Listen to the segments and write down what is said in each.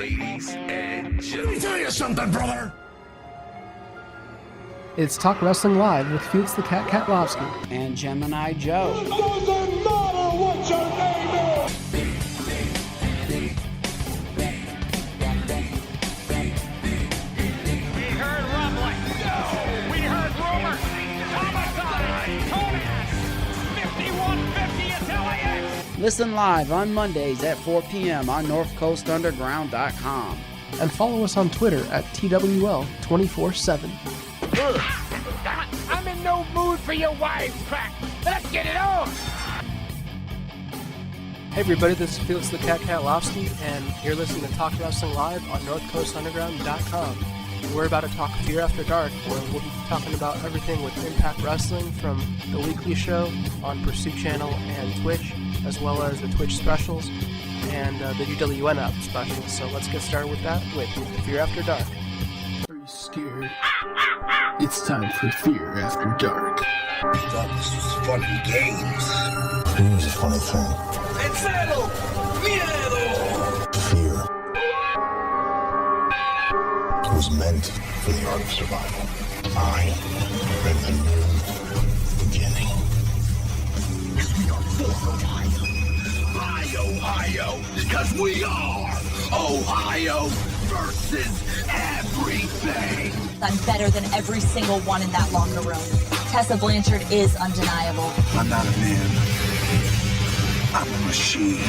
Ladies and gentlemen. Let me tell you something, brother. It's Talk Wrestling Live with Felix the Cat Katlovski and Gemini Joe. It doesn't matter what your name is. We heard rumbling. We heard rumors. Homicide. Conan. 5150 at LAX. Listen live on Mondays at 4 p.m. on NorthCoastUnderground.com. And follow us on Twitter at TWL 24/7. I'm in no mood for your wisecrack. Let's get it on. Hey everybody, this is Felix the Cat Katlovski, and you're listening to Talk Wrestling Live on NorthCoastUnderground.com. We're about to talk Fear After Dark, where we'll be talking about everything with Impact Wrestling, from the weekly show on Pursuit Channel and Twitch, as well as the Twitch specials and the GWN app specials. So let's get started with that with Fear After Dark. Are you scared? It's time for Fear After Dark. I thought this was fun and games. Here's a funny thing. ¡Encelo! ¡Miedo! Fear was meant for the art of survival. I am the new beginning. We are for Ohio. Ohio, because we are Ohio versus everything. I'm better than every single one in that locker room. Tessa Blanchard is undeniable. I'm not a man. I'm a machine.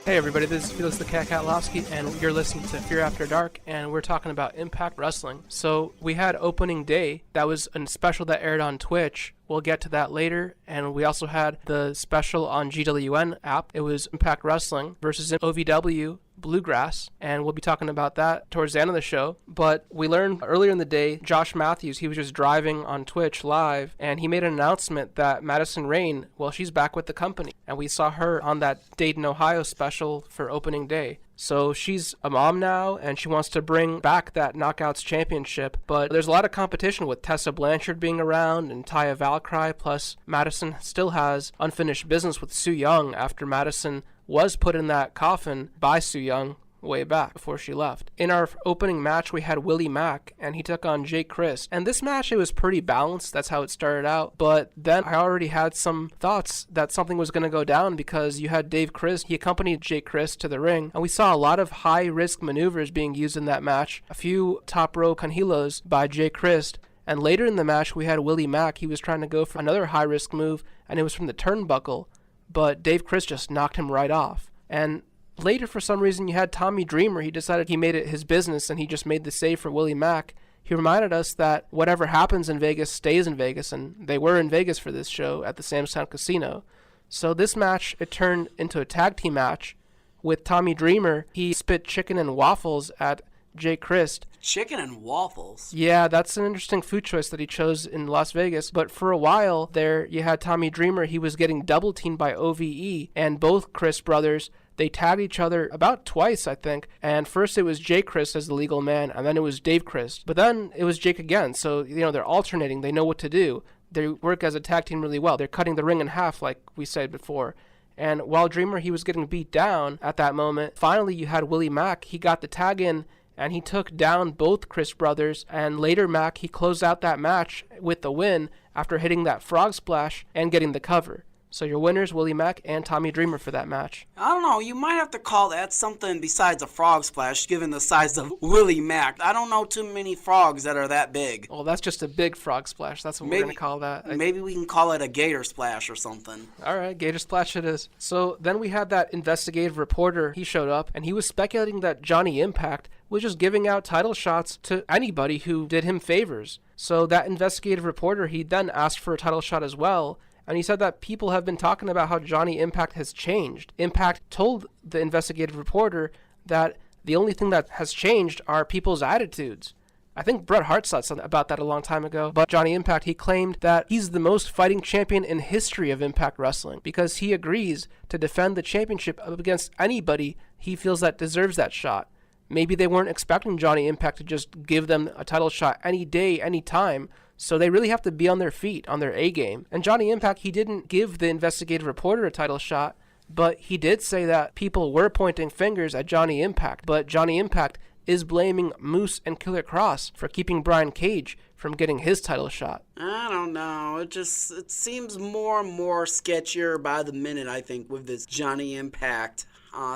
Hey everybody, this is Felix the Cat Katlovski, and you're listening to Fear After Dark, and we're talking about Impact Wrestling. So we had opening day. That was a special that aired on Twitch. We'll get to that later. And we also had the special on GWN app. It was Impact Wrestling versus OVW Bluegrass, and we'll be talking about that towards the end of the show. But we learned earlier in the day, Josh Matthews, he was just driving on Twitch live, and he made an announcement that Madison Rayne, well, she's back with the company, and we saw her on that Dayton, Ohio special for opening day. So she's a mom now, and she wants to bring back that Knockouts Championship. But there's a lot of competition with Tessa Blanchard being around and Taya Valkyrie, plus Madison still has unfinished business with Su Yung after Madison was put in that coffin by Su Yung way back before she left. In our opening match, we had Willie Mack, and he took on Jake Crist. And this match, it was pretty balanced. That's how it started out. But then I already had some thoughts that something was going to go down, because you had Dave Crist. He accompanied Jake Crist to the ring, and we saw a lot of high-risk maneuvers being used in that match. A few top-row conhilos by Jake Crist. And later in the match, we had Willie Mack. He was trying to go for another high-risk move, and it was from the turnbuckle. But Dave Crist just knocked him right off. And later, for some reason, you had Tommy Dreamer. He decided he made it his business, and he just made the save for Willie Mack. He reminded us that whatever happens in Vegas stays in Vegas, and they were in Vegas for this show at the Sam's Town Casino. So this match, it turned into a tag team match with Tommy Dreamer. He spit chicken and waffles at Jake Crist. Chicken and waffles? Yeah, that's an interesting food choice that he chose in Las Vegas. But for a while there, you had Tommy Dreamer. He was getting double teamed by OVE, and both Crist brothers, they tagged each other about twice, I think. And first it was Jake Crist as the legal man, and then it was Dave Crist. But then it was Jake again. So, they're alternating. They know what to do. They work as a tag team really well. They're cutting the ring in half, like we said before. And while Dreamer, he was getting beat down at that moment, finally you had Willie Mack. He got the tag in, and he took down both Crist brothers. And later, Mack, he closed out that match with the win after hitting that frog splash and getting the cover. So your winners, Willie Mack and Tommy Dreamer for that match. I don't know. You might have to call that something besides a frog splash, given the size of Willie Mack. I don't know too many frogs that are that big. Well, that's just a big frog splash. That's what we're going to call that. Maybe we can call it a gator splash or something. All right, gator splash it is. So then we had that investigative reporter. He showed up, and he was speculating that Johnny Impact was just giving out title shots to anybody who did him favors. So that investigative reporter, he then asked for a title shot as well. And he said that people have been talking about how Johnny Impact has changed. Impact told the investigative reporter that the only thing that has changed are people's attitudes. I think Bret Hart said something about that a long time ago. But Johnny Impact, he claimed that he's the most fighting champion in history of Impact Wrestling, because he agrees to defend the championship up against anybody he feels that deserves that shot. Maybe they weren't expecting Johnny Impact to just give them a title shot any day, any time. So they really have to be on their feet, on their A game. And Johnny Impact, he didn't give the investigative reporter a title shot. But he did say that people were pointing fingers at Johnny Impact, but Johnny Impact is blaming Moose and Killer Kross for keeping Brian Cage from getting his title shot. I don't know. It seems more and more sketchier by the minute, I think, with this Johnny Impact.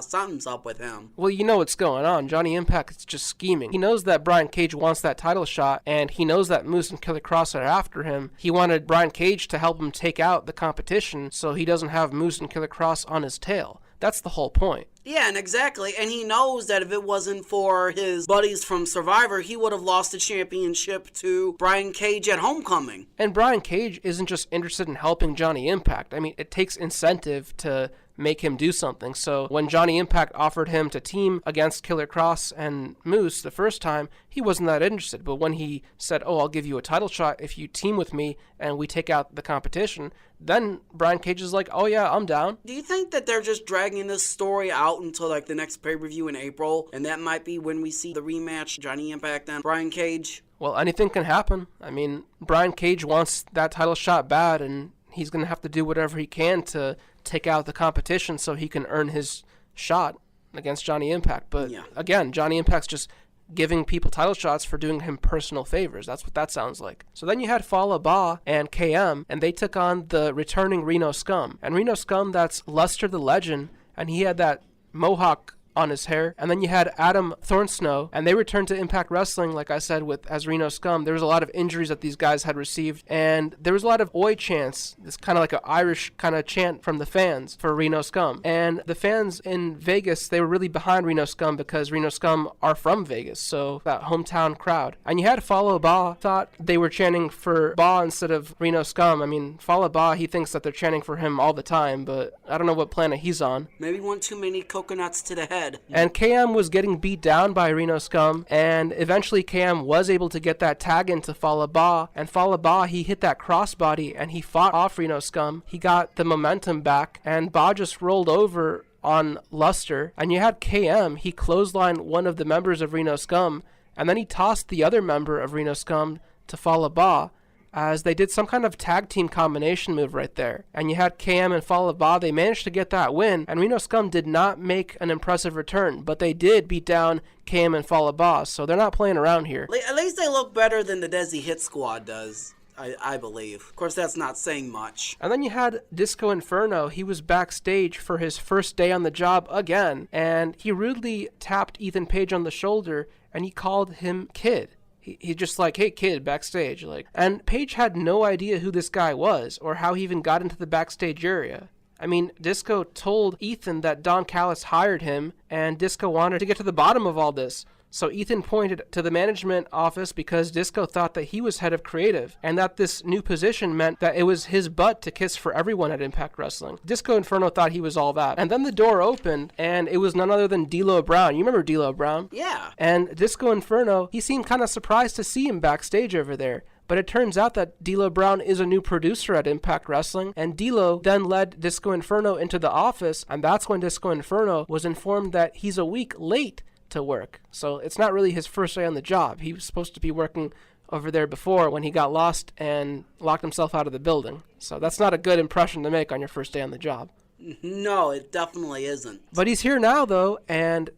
Something's up with him. Well, you know what's going on. Johnny Impact is just scheming. He knows that Brian Cage wants that title shot, and he knows that Moose and Killer Kross are after him. He wanted Brian Cage to help him take out the competition so he doesn't have Moose and Killer Kross on his tail. That's the whole point. Yeah, and exactly. And he knows that if it wasn't for his buddies from Survivor, he would have lost the championship to Brian Cage at Homecoming. And Brian Cage isn't just interested in helping Johnny Impact. I mean, it takes incentive to make him do something. So when Johnny Impact offered him to team against Killer Kross and Moose the first time, he wasn't that interested. But when he said, I'll give you a title shot if you team with me and we take out the competition, then Brian Cage is like, oh yeah, I'm down. Do you think that they're just dragging this story out until like the next pay-per-view in April, and that might be when we see the rematch, Johnny Impact and Brian Cage? Well, anything can happen. I mean, Brian Cage wants that title shot bad, and he's going to have to do whatever he can to take out the competition so he can earn his shot against Johnny Impact. But again, Johnny Impact's just giving people title shots for doing him personal favors. That's what that sounds like. So then you had Fallah Bahh and KM, and they took on the returning Reno Scum. And Reno Scum, that's Luster the Legend, and he had that mohawk on his hair. And then you had Adam Thornsnow, and they returned to Impact Wrestling, like I said, as Reno Scum. There was a lot of injuries that these guys had received, and there was a lot of oi chants. It's kind of like an Irish kind of chant from the fans for Reno Scum. And the fans in Vegas, they were really behind Reno Scum because Reno Scum are from Vegas, so that hometown crowd. And you had Fallah Bahh, thought they were chanting for Bahh instead of Reno Scum. I mean, Fallah Bahh, he thinks that they're chanting for him all the time, but I don't know what planet he's on. Maybe one too many coconuts to the head. And KM was getting beat down by Reno Scum, and eventually KM was able to get that tag into Fallah Bahh, and Fallah Bahh, he hit that crossbody, and he fought off Reno Scum. He got the momentum back, and Bahh just rolled over on Luster, and you had KM, he clotheslined one of the members of Reno Scum, and then he tossed the other member of Reno Scum to Fallah Bahh, as they did some kind of tag team combination move right there. And you had KM and Fallah Bahh, they managed to get that win, and Reno Scum did not make an impressive return, but they did beat down KM and Fallah Bahh, so they're not playing around here. At least they look better than the Desi Hit Squad does, I believe. Of course, that's not saying much. And then you had Disco Inferno. He was backstage for his first day on the job again, and he rudely tapped Ethan Page on the shoulder, and he called him Kid. He just like, hey, kid, backstage. And Page had no idea who this guy was or how he even got into the backstage area. I mean, Disco told Ethan that Don Callis hired him, and Disco wanted to get to the bottom of all this. So Ethan pointed to the management office because Disco thought that he was head of creative, and that this new position meant that it was his butt to kiss for everyone at Impact Wrestling. Disco Inferno thought he was all that. And then the door opened, and it was none other than D'Lo Brown. You remember D'Lo Brown? Yeah. And Disco Inferno, he seemed kind of surprised to see him backstage over there. But it turns out that D'Lo Brown is a new producer at Impact Wrestling, and D'Lo then led Disco Inferno into the office, and that's when Disco Inferno was informed that he's a week late to work. So it's not really his first day on the job. He was supposed to be working over there before when he got lost and locked himself out of the building. So that's not a good impression to make on your first day on the job. No, it definitely isn't. But he's here now, though, and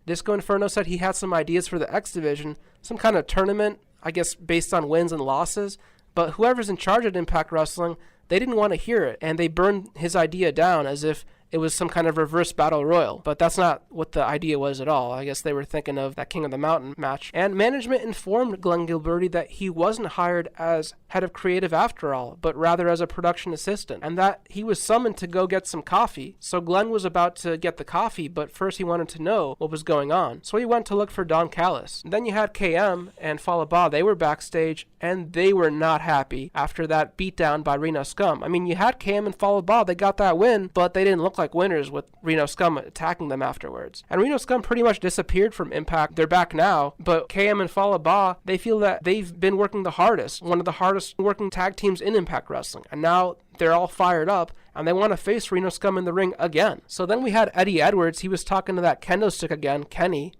Disco Inferno said he had some ideas for the X Division, some kind of tournament, I guess based on wins and losses. But whoever's in charge at Impact Wrestling, they didn't want to hear it, and they burned his idea down as if it was some kind of reverse battle royal. But that's not what the idea was at all. I guess they were thinking of that King of the Mountain match. And management informed Glenn Gilberti that he wasn't hired as head of creative after all, but rather as a production assistant, and that he was summoned to go get some coffee. So Glenn was about to get the coffee, but first he wanted to know what was going on. So he went to look for Don Callis. And then you had KM and Fallah Bahh. They were backstage, and they were not happy after that beatdown by Reno Scum. I mean, you had KM and Fallah Bahh. They got that win, but they didn't look like winners with Reno Scum attacking them afterwards. And Reno Scum pretty much disappeared from Impact. They're back now, but KM and Fallah Bahh, they feel that they've been working the hardest, one of the hardest working tag teams in Impact Wrestling. And now they're all fired up, and they want to face Reno Scum in the ring again. So then we had Eddie Edwards. He was talking to that kendo stick again, Kenny,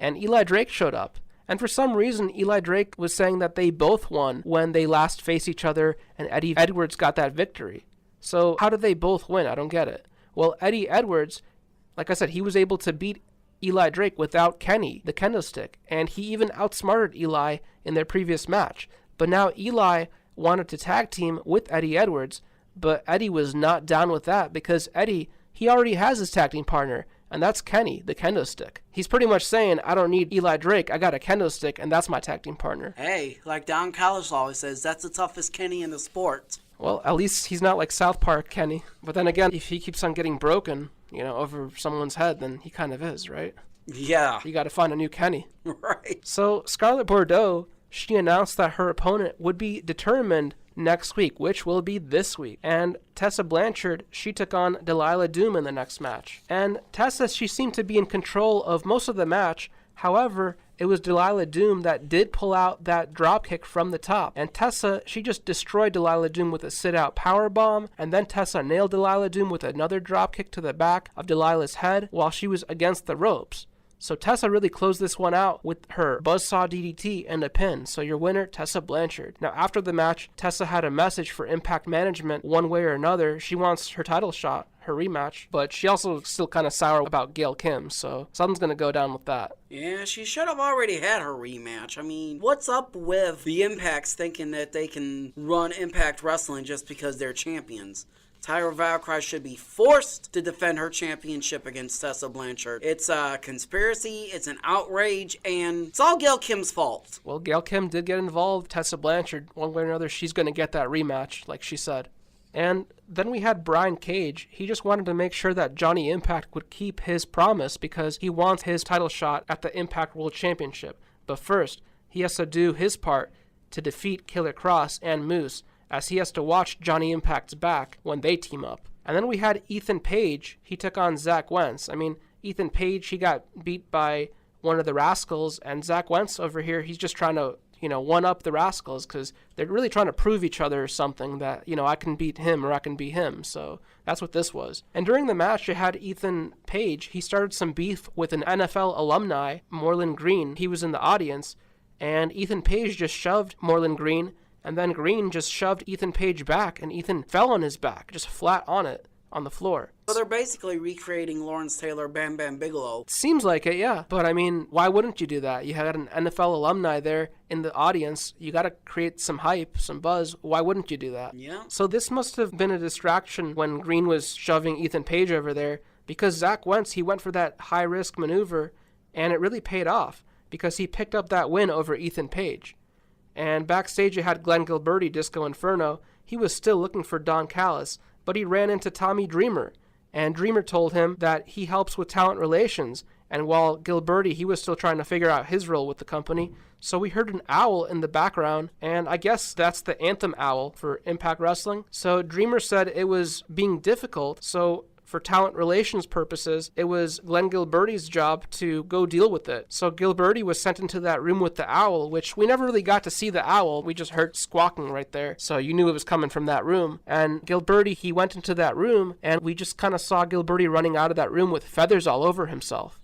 and Eli Drake showed up. And for some reason, Eli Drake was saying that they both won when they last faced each other, and Eddie Edwards got that victory. So how did they both win? I don't get it. Well, Eddie Edwards, like I said, he was able to beat Eli Drake without Kenny, the kendo stick, and he even outsmarted Eli in their previous match. But now Eli wanted to tag team with Eddie Edwards, but Eddie was not down with that because Eddie, he already has his tag team partner, and that's Kenny, the kendo stick. He's pretty much saying, I don't need Eli Drake, I got a kendo stick, and that's my tag team partner. Hey, like Don Callis always says, that's the toughest Kenny in the sport. Well, at least he's not like South Park Kenny. But then again, if he keeps on getting broken, over someone's head, then he kind of is, right? Yeah. You got to find a new Kenny. Right. So Scarlett Bordeaux, she announced that her opponent would be determined next week, which will be this week. And Tessa Blanchard, she took on Delilah Doom in the next match. And Tessa, she seemed to be in control of most of the match. However, it was Delilah Doom that did pull out that dropkick from the top. And Tessa, she just destroyed Delilah Doom with a sit-out powerbomb. And then Tessa nailed Delilah Doom with another dropkick to the back of Delilah's head while she was against the ropes. So Tessa really closed this one out with her buzzsaw DDT and a pin. So your winner, Tessa Blanchard. Now after the match, Tessa had a message for Impact Management one way or another. She wants her title shot, her rematch, but she also still kind of sour about Gail Kim, so something's going to go down with that. Yeah, she should have already had her rematch. I mean, what's up with the Impacts thinking that they can run Impact Wrestling just because they're champions? Tyra Valkyrie should be forced to defend her championship against Tessa Blanchard. It's a conspiracy, it's an outrage, and it's all Gail Kim's fault. Well, Gail Kim did get involved. Tessa Blanchard, one way or another, she's going to get that rematch, like she said. And then we had Brian Cage. He just wanted to make sure that Johnny Impact would keep his promise because he wants his title shot at the Impact World Championship. But first, he has to do his part to defeat Killer Kross and Moose, as he has to watch Johnny Impact's back when they team up. And then we had Ethan Page. He took on Zach Wentz. I mean, Ethan Page, he got beat by one of the Rascals, and Zach Wentz over here, he's just trying to, one-up the Rascals because they're really trying to prove each other something that, I can beat him or I can beat him. So that's what this was. And during the match, you had Ethan Page. He started some beef with an NFL alumni, Moreland Green. He was in the audience, and Ethan Page just shoved Moreland Green, and then Green just shoved Ethan Page back, and Ethan fell on his back, just flat on it, on the floor. So they're basically recreating Lawrence Taylor, Bam Bam Bigelow. Seems like it, yeah. But I mean, why wouldn't you do that? You had an NFL alumni there in the audience. You got to create some hype, some buzz. Why wouldn't you do that? Yeah. So this must have been a distraction when Green was shoving Ethan Page over there, because Zach Wentz, he went for that high-risk maneuver, and it really paid off because he picked up that win over Ethan Page. And backstage you had Glenn Gilberti, Disco Inferno. He was still looking for Don Callis, but he ran into Tommy Dreamer. And Dreamer told him that he helps with talent relations. And while Gilberti, he was still trying to figure out his role with the company. So we heard an owl in the background, and I guess that's the anthem owl for Impact Wrestling. So Dreamer said it was being difficult, so for talent relations purposes, it was Glenn Gilberti's job to go deal with it. So Gilberti was sent into that room with the owl, which we never really got to see the owl. We just heard squawking right there. So you knew it was coming from that room. And Gilberti, he went into that room, and we just kind of saw Gilberti running out of that room with feathers all over himself.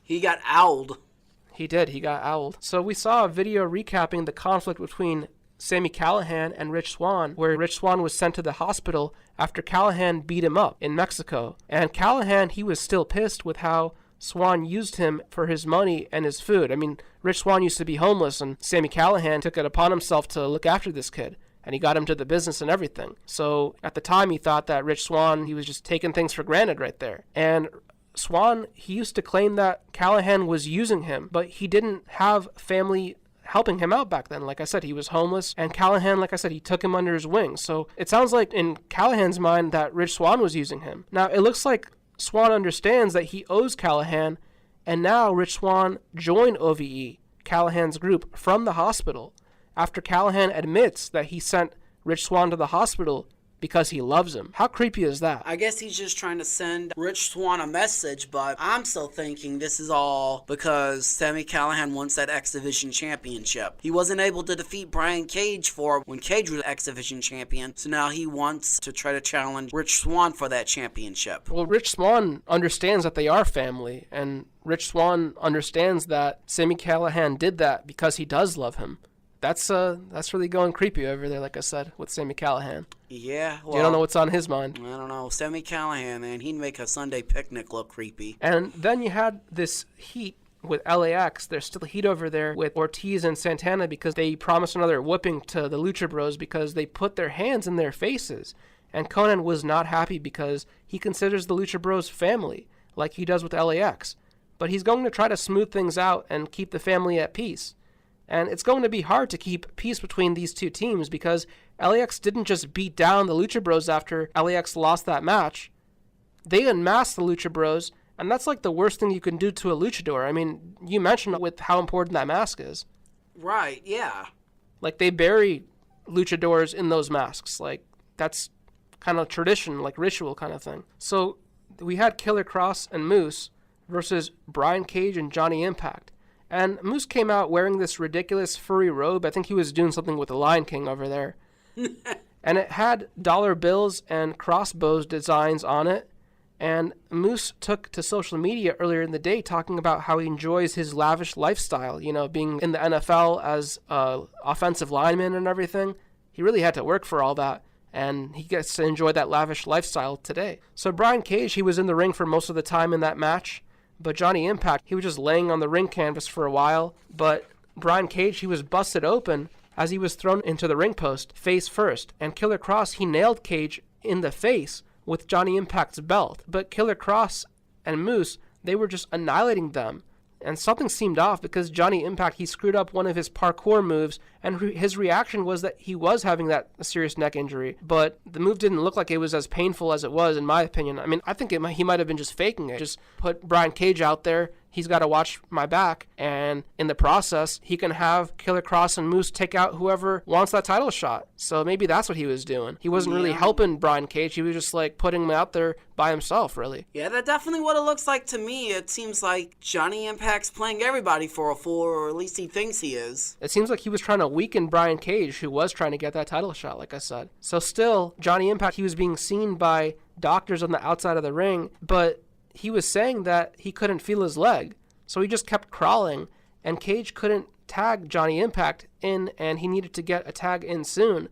He got owled. He did. He got owled. So we saw a video recapping the conflict between Sami Callihan and Rich Swann, where Rich Swann was sent to the hospital after Callihan beat him up in Mexico. And Callihan, he was still pissed with how Swann used him for his money and his food. I mean, Rich Swann used to be homeless, and Sami Callihan took it upon himself to look after this kid, and he got him to the business and everything. So at the time, he thought that Rich Swann, he was just taking things for granted right there. And Swann, he used to claim that Callihan was using him, but he didn't have family helping him out back then. Like I said, he was homeless, and Callihan, like I said, he took him under his wing. So it sounds like in Callahan's mind that Rich Swann was using him. Now, it looks like Swann understands that he owes Callihan, and now Rich Swann joined OVE, Callahan's group, from the hospital, after Callihan admits that he sent Rich Swann to the hospital because he loves him. How creepy is that? I guess he's just trying to send Rich Swann a message, but I'm still thinking this is all because Sami Callihan wants that X Division championship. He wasn't able to defeat Brian Cage when Cage was X Division champion, so now he wants to try to challenge Rich Swann for that championship. Well, Rich Swann understands that they are family, and Rich Swann understands that Sami Callihan did that because he does love him. That's really going creepy over there, like I said, with Sami Callihan. Yeah, well, you don't know what's on his mind. I don't know. Sami Callihan, man, he'd make a Sunday picnic look creepy. And then you had this heat with LAX. There's still heat over there with Ortiz and Santana because they promised another whooping to the Lucha Bros because they put their hands in their faces. And Conan was not happy because he considers the Lucha Bros family, like he does with LAX. But he's going to try to smooth things out and keep the family at peace. And it's going to be hard to keep peace between these two teams because LAX didn't just beat down the Lucha Bros after LAX lost that match. They unmasked the Lucha Bros, and that's like the worst thing you can do to a luchador. I mean, you mentioned with how important that mask is. Right, yeah. Like, they bury luchadors in those masks. Like, that's kind of tradition, like ritual kind of thing. So we had Killer Kross and Moose versus Brian Cage and Johnny Impact. And Moose came out wearing this ridiculous furry robe. I think he was doing something with the Lion King over there. And it had dollar bills and crossbows designs on it. And Moose took to social media earlier in the day talking about how he enjoys his lavish lifestyle, you know, being in the NFL as an offensive lineman and everything. He really had to work for all that. And he gets to enjoy that lavish lifestyle today. So Brian Cage, he was in the ring for most of the time in that match. But Johnny Impact, he was just laying on the ring canvas for a while. But Brian Cage, he was busted open as he was thrown into the ring post, face first. And Killer Kross, he nailed Cage in the face with Johnny Impact's belt. But Killer Kross and Moose, they were just annihilating them. And something seemed off because Johnny Impact, he screwed up one of his parkour moves, and his reaction was that he was having that serious neck injury. But the move didn't look like it was as painful as it was, in my opinion. I mean, I think he might have been just faking it. Just put Brian Cage out there. He's got to watch my back, and in the process, he can have Killer Kross and Moose take out whoever wants that title shot. So maybe that's what he was doing. He wasn't really helping Brian Cage. He was just like putting him out there by himself, really. Yeah, that's definitely what it looks like to me. It seems like Johnny Impact's playing everybody for a fool, or at least he thinks he is. It seems like he was trying to weaken Brian Cage, who was trying to get that title shot, like I said. So still, Johnny Impact, he was being seen by doctors on the outside of the ring, but he was saying that he couldn't feel his leg. So he just kept crawling, and Cage couldn't tag Johnny Impact in, and he needed to get a tag in soon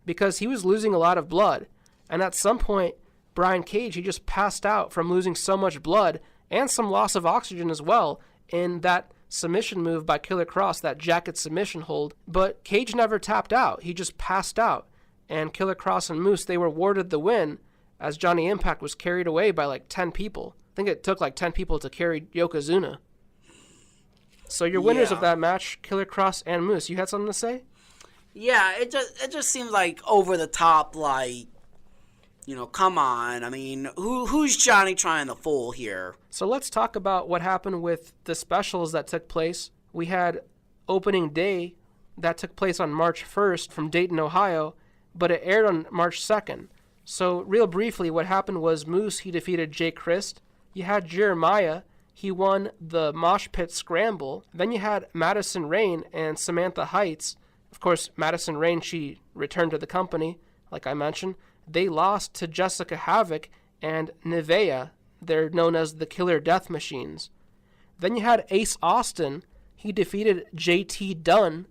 because he was losing a lot of blood. And at some point, Brian Cage, he just passed out from losing so much blood and some loss of oxygen as well in that submission move by Killer Kross, that jacket submission hold. But Cage never tapped out. He just passed out. And Killer Kross and Moose, they were awarded the win as Johnny Impact was carried away by like 10 people. I think it took like 10 people to carry Yokozuna. So your winners of that match, Killer Kross and Moose. You had something to say? Yeah, it just seems like over the top, like, you know, come on. I mean, who's Johnny trying to fool here? So let's talk about what happened with the specials that took place. We had opening day that took place on March 1st from Dayton, Ohio, but it aired on March 2nd. So real briefly, what happened was Moose, he defeated Jay Christ. You had Jeremiah. He won the Mosh Pit Scramble. Then you had Madison Rayne and Samantha Heights. Of course, Madison Rayne, she returned to the company, like I mentioned. They lost to Jessica Havoc and Nevea. They're known as the Killer Death Machines. Then you had Ace Austin. He defeated JT Dunn.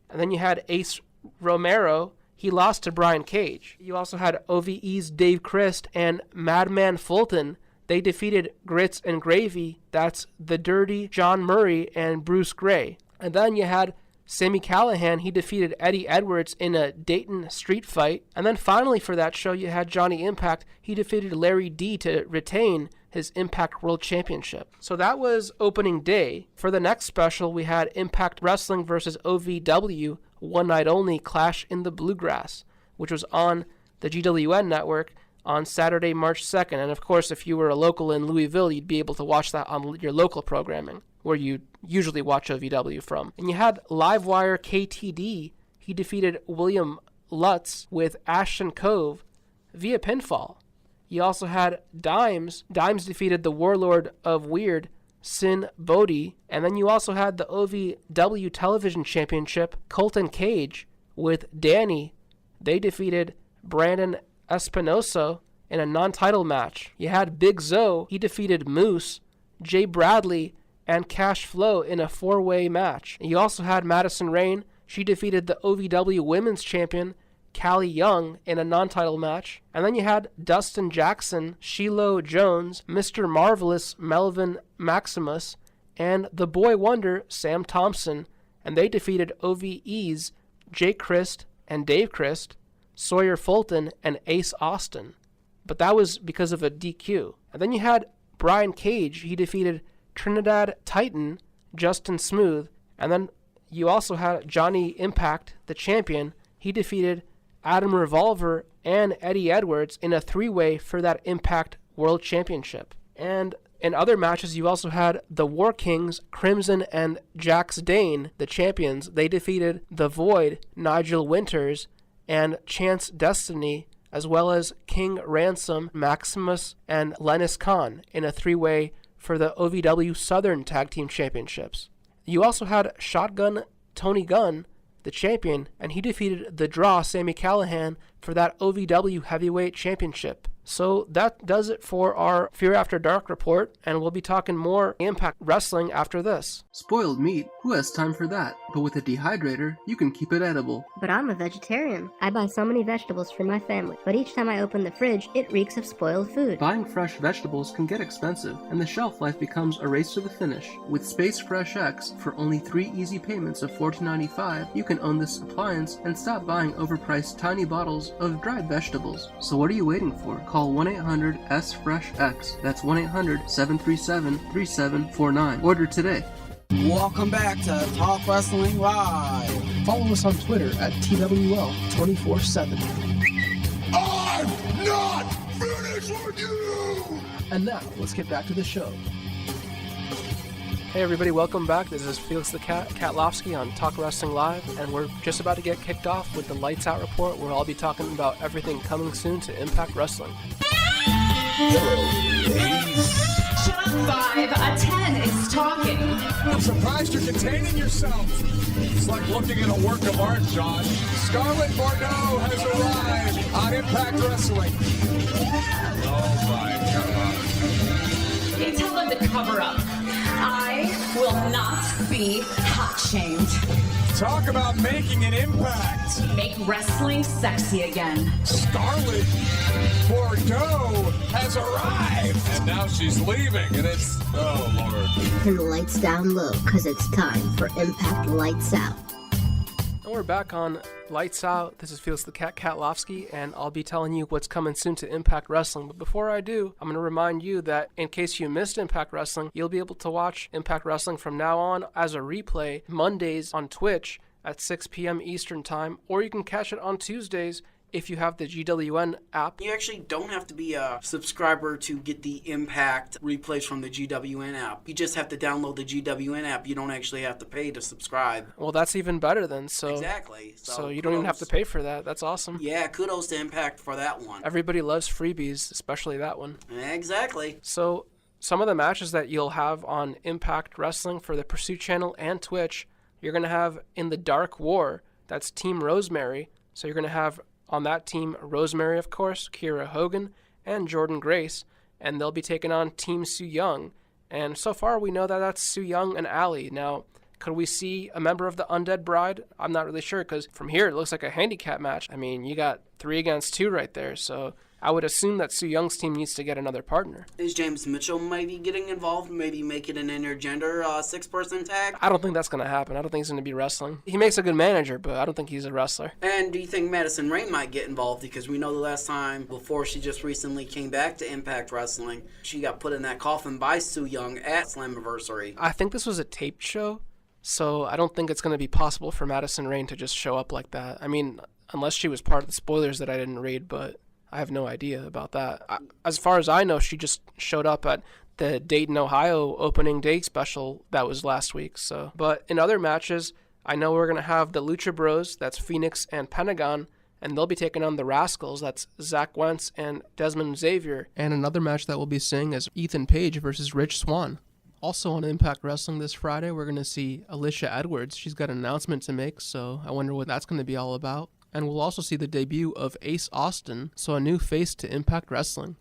And then you had Ace Romero. He lost to Brian Cage. You also had OVE's Dave Christ and Madman Fulton. They defeated Grits and Gravy. That's the Dirty John Murray and Bruce Gray. And then you had Sami Callihan. He defeated Eddie Edwards in a Dayton street fight. And then finally for that show, you had Johnny Impact. He defeated Larry D to retain his Impact World Championship. So that was opening day. For the next special, we had Impact Wrestling versus OVW, One Night Only Clash in the Bluegrass, which was on the GWN network on Saturday, March 2nd. And of course, if you were a local in Louisville, you'd be able to watch that on your local programming, where you usually watch OVW from. And you had Livewire KTD. He defeated William Lutz with Ashton Cove via pinfall. You also had Dimes. Dimes defeated the Warlord of Weird, Sin Bodhi. And then you also had the OVW Television Championship, Colton Cage with Danny. They defeated Brandon Espinosa in a non-title match. You had Big Zoe. He defeated Moose, Jay Bradley, and Cash Flow in a four-way match. You also had Madison Rayne She defeated the OVW Women's Champion, Callie Young, in a non-title match. And then you had Dustin Jackson, Shiloh Jones, Mr. Marvelous, Melvin Maximus, and the Boy Wonder, Sam Thompson, and they defeated OVE's Jake Christ and Dave Christ, Sawyer Fulton, and Ace Austin. But that was because of a DQ. And then you had Brian Cage. He defeated Trinidad Titan, Justin Smooth, and then you also had Johnny Impact, the champion. He defeated Adam Revolver and Eddie Edwards in a three-way for that Impact World Championship. And in other matches, you also had the War Kings, Crimson, and Jax Dane, the champions. They defeated The Void, Nigel Winters, and Chance Destiny, as well as King Ransom, Maximus, and Lennis Khan in a three-way for the OVW Southern Tag Team Championships. You also had Shotgun Tony Gunn, the champion, and he defeated The Draw, Sami Callihan, for that OVW Heavyweight Championship. So that does it for our Fear After Dark report, and we'll be talking more Impact Wrestling after this. Spoiled meat? Who has time for that? But with a dehydrator, you can keep it edible. But I'm a vegetarian. I buy so many vegetables for my family, but each time I open the fridge, it reeks of spoiled food. Buying fresh vegetables can get expensive, and the shelf life becomes a race to the finish. With Space Fresh X, for only 3 easy payments of $14.95, you can own this appliance and stop buying overpriced tiny bottles of dried vegetables. So what are you waiting for? Call 1-800-S-FRESH-X. That's 1-800-737-3749. Order today. Welcome back to Talk Wrestling Live. Follow us on Twitter at TWL 24/7. I'm not finished with you! And now, let's get back to the show. Hey everybody, welcome back. This is Felix the Cat, Katlovski on Talk Wrestling Live, and we're just about to get kicked off with the Lights Out report, where I'll be talking about everything coming soon to Impact Wrestling. Shut up, 5. A 10 is talking. I'm surprised you're containing yourself. It's like looking at a work of art, John. Scarlett Bordeaux has arrived on Impact Wrestling. Oh my God. They tell them to cover up. I will not be hot shamed. Talk about making an impact. Make wrestling sexy again. Scarlett Bordeaux has arrived. And now she's leaving, and it's, oh Lord. Turn the lights down low, because it's time for Impact Lights Out. And we're back on Lights Out. This is Felix the Cat, Katlovski, and I'll be telling you what's coming soon to Impact Wrestling. But before I do, I'm going to remind you that in case you missed Impact Wrestling, you'll be able to watch Impact Wrestling from now on as a replay Mondays on Twitch at 6 p.m. Eastern Time, or you can catch it on Tuesdays if you have the GWN app. You actually don't have to be a subscriber to get the Impact replays from the GWN app. You just have to download the GWN app. You don't actually have to pay to subscribe. Well, that's even better then. So exactly. So you don't even have to pay for that. That's awesome. Yeah, kudos to Impact for that one. Everybody loves freebies, especially that one. Exactly. So some of the matches that you'll have on Impact Wrestling for the Pursuit channel and Twitch, you're going to have in the Dark War, that's Team Rosemary. So you're going to have on that team, Rosemary, of course, Kiera Hogan, and Jordan Grace, and they'll be taking on Team Su Yung. And so far, we know that that's Su Yung and Allie. Now, could we see a member of the Undead Bride? I'm not really sure, because from here, it looks like a handicap match. I mean, you got 3 against 2 right there, so I would assume that Su Young's team needs to get another partner. Is James Mitchell maybe getting involved? Maybe make it an intergender 6-person tag? I don't think that's going to happen. I don't think he's going to be wrestling. He makes a good manager, but I don't think he's a wrestler. And do you think Madison Rayne might get involved? Because we know the last time, before she just recently came back to Impact Wrestling, she got put in that coffin by Su Yung at Slammiversary. I think this was a taped show, so I don't think it's going to be possible for Madison Rayne to just show up like that. I mean, unless she was part of the spoilers that I didn't read, but I have no idea about that. As far as I know, she just showed up at the Dayton, Ohio opening day special that was last week. So, but in other matches, I know we're going to have the Lucha Bros, that's Phoenix and Pentagon, and they'll be taking on the Rascals, that's Zach Wentz and Desmond Xavier. And another match that we'll be seeing is Ethan Page versus Rich Swann. Also on Impact Wrestling this Friday, we're going to see Alicia Edwards. She's got an announcement to make, so I wonder what that's going to be all about. And we'll also see the debut of Ace Austin, so a new face to Impact Wrestling.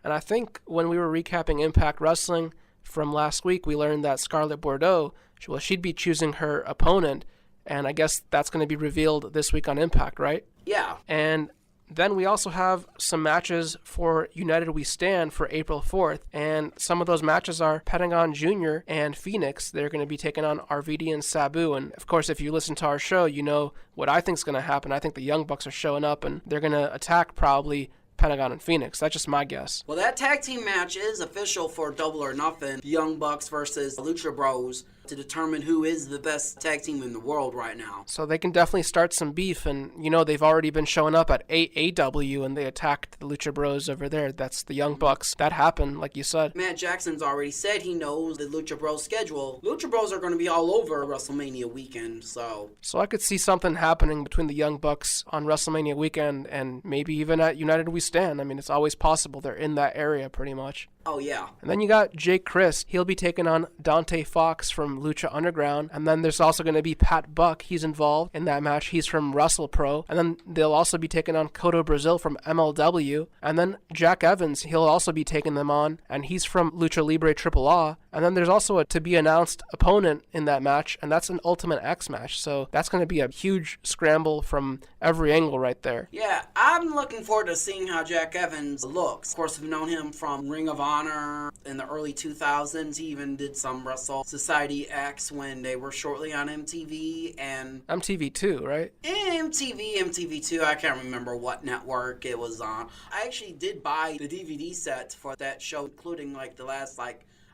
And I think when we were recapping Impact Wrestling from last week, we learned that Scarlett Bordeaux, she'd be choosing her opponent, And I guess that's going to be revealed this week on Impact, right? Yeah. And then we also have some matches for United We Stand for April 4th, and some of those matches are Pentagon Jr. and Phoenix. They're going to be taking on RVD and Sabu, and of course, if you listen to our show, you know what I think is going to happen. I think the Young Bucks are showing up, and they're going to attack probably Pentagon and Phoenix. That's just my guess. Well, that tag team match is official for Double or Nothing. The Young Bucks versus Lucha Bros to determine who is the best tag team in the world right now. So they can definitely start some beef, and you know they've already been showing up at AAW and they attacked the Lucha Bros over there. That's the Young Bucks. That happened, like you said. Matt Jackson's already said he knows the Lucha Bros schedule. Lucha Bros are going to be all over WrestleMania weekend, so I could see something happening between the Young Bucks on WrestleMania weekend and maybe even at United We Stand. I mean, it's always possible. They're in that area pretty much. Oh, yeah. And then you got Jake Crist. He'll be taking on Dante Fox from Lucha Underground. And then there's also going to be Pat Buck. He's involved in that match. He's from WrestlePro. And then they'll also be taking on Cotto Brazil from MLW. And then Jack Evans, he'll also be taking them on. And he's from Lucha Libre AAA. And then there's also a to-be-announced opponent in that match, and that's an Ultimate X match. So that's going to be a huge scramble from every angle right there. Yeah, I'm looking forward to seeing how Jack Evans looks. Of course, I've known him from Ring of Honor in the early 2000s. He even did some Wrestle Society X when they were shortly on MTV. And MTV2, right? MTV2, I can't remember what network it was on. I actually did buy the DVD set for that show, including like the last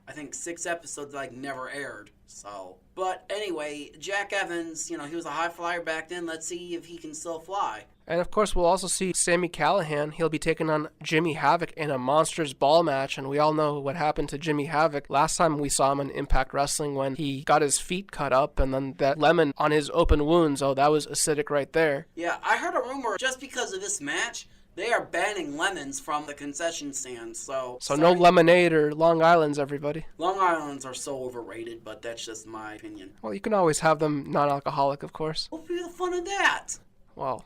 I think 6 episodes never aired. So, but anyway, Jack Evans, he was a high flyer back then. Let's see if he can still fly. And of course, we'll also see Sami Callihan. He'll be taking on Jimmy Havoc in a Monsters Ball match, and we all know what happened to Jimmy Havoc last time we saw him in Impact Wrestling when he got his feet cut up and then that lemon on his open wounds. Oh, that was acidic right there. Yeah, I heard a rumor just because of this match, they are banning lemons from the concession stand, so no lemonade or Long Islands, everybody. Long Islands are so overrated, but that's just my opinion. Well, you can always have them non-alcoholic, of course. What'll be the fun of that? Well,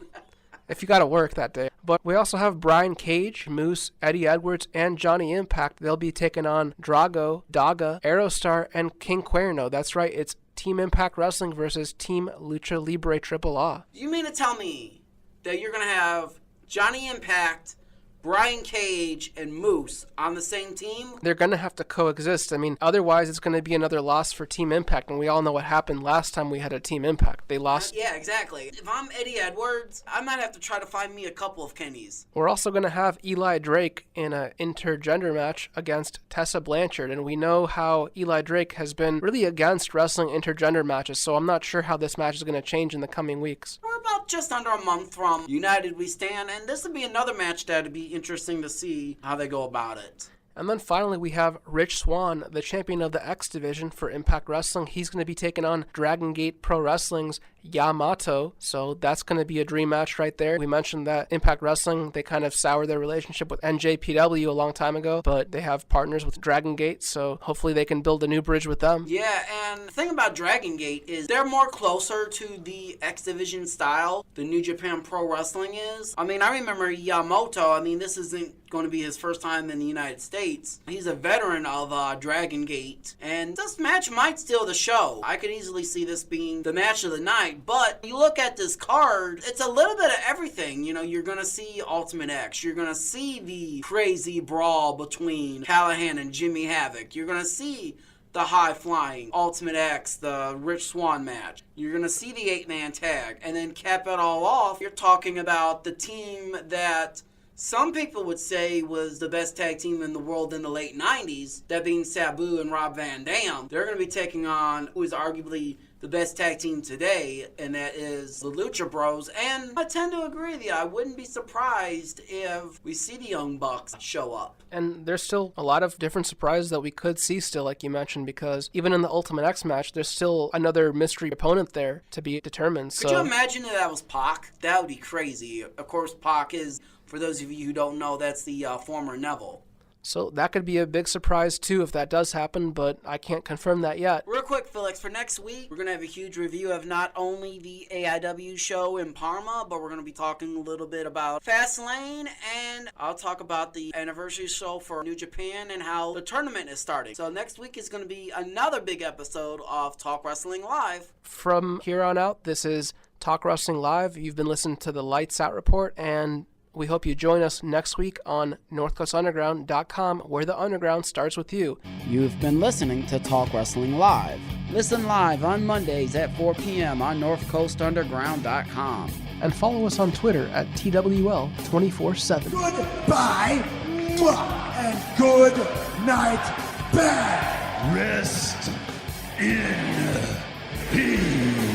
if you got to work that day. But we also have Brian Cage, Moose, Eddie Edwards, and Johnny Impact. They'll be taking on Drago, Daga, Aerostar, and King Cuerno. That's right, it's Team Impact Wrestling versus Team Lucha Libre AAA. You mean to tell me that you're going to have Johnny Impact, Brian Cage, and Moose on the same team? They're going to have to coexist. I mean, otherwise it's going to be another loss for Team Impact, and we all know what happened last time we had a Team Impact. They lost. Yeah, exactly. If I'm Eddie Edwards, I might have to try to find me a couple of Kennys. We're also going to have Eli Drake in an intergender match against Tessa Blanchard, and we know how Eli Drake has been really against wrestling intergender matches, so I'm not sure how this match is going to change in the coming weeks. We're about just under a month from United We Stand, and this would be another match that would be interesting to see how they go about it. And then finally we have Rich Swann, the champion of the X Division for Impact Wrestling. He's going to be taking on Dragon Gate Pro Wrestling's Yamato. So that's going to be a dream match right there. We mentioned that Impact Wrestling, they kind of soured their relationship with NJPW a long time ago, but they have partners with Dragon Gate, so hopefully they can build a new bridge with them. Yeah, and the thing about Dragon Gate is they're more closer to the X Division style than New Japan Pro Wrestling is. I mean, I remember Yamato. This isn't going to be his first time in the United States. He's a veteran of Dragon Gate, and this match might steal the show. I could easily see this being the match of the night, but you look at this card, it's a little bit of everything. You're going to see Ultimate X. You're going to see the crazy brawl between Callahan and Jimmy Havoc. You're going to see the high-flying Ultimate X, the Rich Swann match. You're going to see the 8-man tag. And then cap it all off, you're talking about the team that some people would say was the best tag team in the world in the late 90s, that being Sabu and Rob Van Dam. They're going to be taking on who is arguably the best tag team today, and that is the Lucha Bros. And I tend to agree with you. I wouldn't be surprised if we see the Young Bucks show up. And there's still a lot of different surprises that we could see still, like you mentioned, because even in the Ultimate X match, there's still another mystery opponent there to be determined. Could you imagine if that was Pac? That would be crazy. Of course, Pac is, for those of you who don't know, that's the former Neville. So that could be a big surprise too if that does happen, but I can't confirm that yet. Real quick, Felix, for next week, we're going to have a huge review of not only the AIW show in Parma, but we're going to be talking a little bit about Fastlane, and I'll talk about the anniversary show for New Japan and how the tournament is starting. So next week is going to be another big episode of Talk Wrestling Live. From here on out, this is Talk Wrestling Live. You've been listening to the Lights Out Report, and we hope you join us next week on NorthCoastUnderground.com, where the Underground starts with you. You've been listening to Talk Wrestling Live. Listen live on Mondays at 4 p.m. on NorthCoastUnderground.com. And follow us on Twitter at TWL 24/7. Goodbye and good night, bad. Rest in peace.